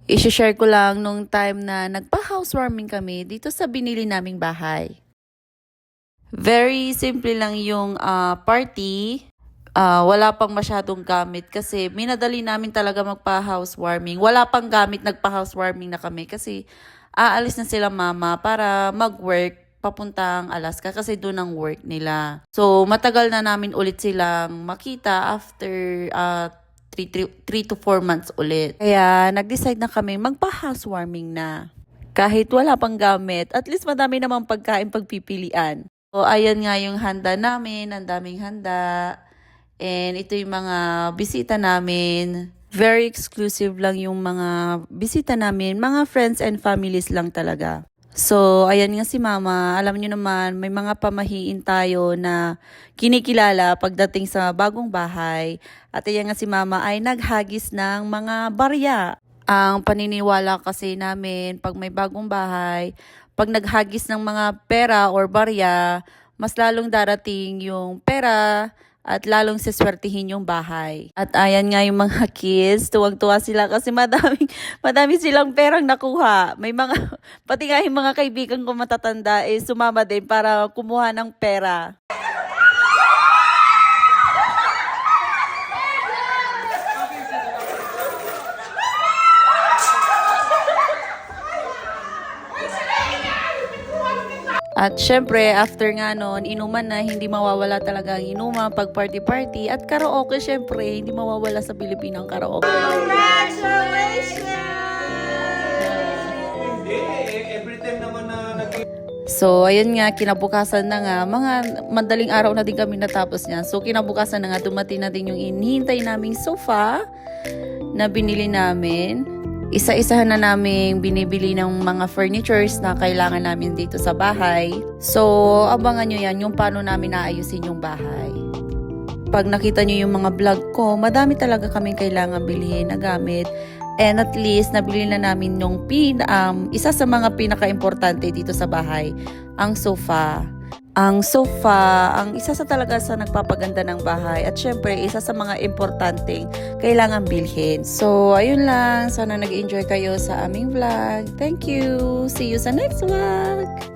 I-share ko lang nung time na nagpa-housewarming kami dito sa binili naming bahay. Very simple lang yung party. Wala pang masyadong gamit kasi minadali namin talaga magpa-housewarming. Wala pang gamit, nagpa-housewarming na kami kasi aalis na sila mama para mag-work papuntang Alaska kasi doon ang work nila. So, matagal na namin ulit silang makita after 3 to 4 months ulit. Kaya, nag-decide na kami magpa-housewarming na. Kahit wala pang gamit, at least madami namang pagkain pagpipilian. So, ayan nga yung handa namin, ang daming handa. And ito yung mga bisita namin. Very exclusive lang yung mga bisita namin. Mga friends and families lang talaga. So, ayan nga si Mama. Alam niyo naman, may mga pamahiin tayo na kinikilala pagdating sa bagong bahay. At ayan nga si Mama ay naghagis ng mga barya. Ang paniniwala kasi namin, pag may bagong bahay, pag naghagis ng mga pera or barya, mas lalong darating yung pera at lalong siswertihin yung bahay. At ayan nga yung mga kids, tuwag-tuwa sila kasi madami silang perang nakuha. May mga, pati nga yung mga kaibigan ko matatanda sumama din para kumuha ng pera. At syempre, after nga nun, inuman na, hindi mawawala talaga ang inuman, pag party-party. At karaoke, syempre, hindi mawawala sa Pilipino ang karaoke. Congratulations! So, ayun nga, kinabukasan na nga, mga madaling araw na din kami natapos niya. So, kinabukasan na nga, dumating na din yung inihintay naming sofa na binili namin. Isa-isahan na namin binibili ng mga furnitures na kailangan namin dito sa bahay. So, abangan nyo yan, yung paano namin naayusin yung bahay. Pag nakita nyo yung mga vlog ko, madami talaga kaming kailangan bilhin na gamit. And at least, nabili na namin yung isa sa mga pinaka-importante dito sa bahay, ang sofa. Ang sofa, ang isa sa talaga sa nagpapaganda ng bahay at syempre isa sa mga importanteng kailangan bilhin. So, ayun lang. Sana nag-enjoy kayo sa aming vlog. Thank you! See you sa next vlog!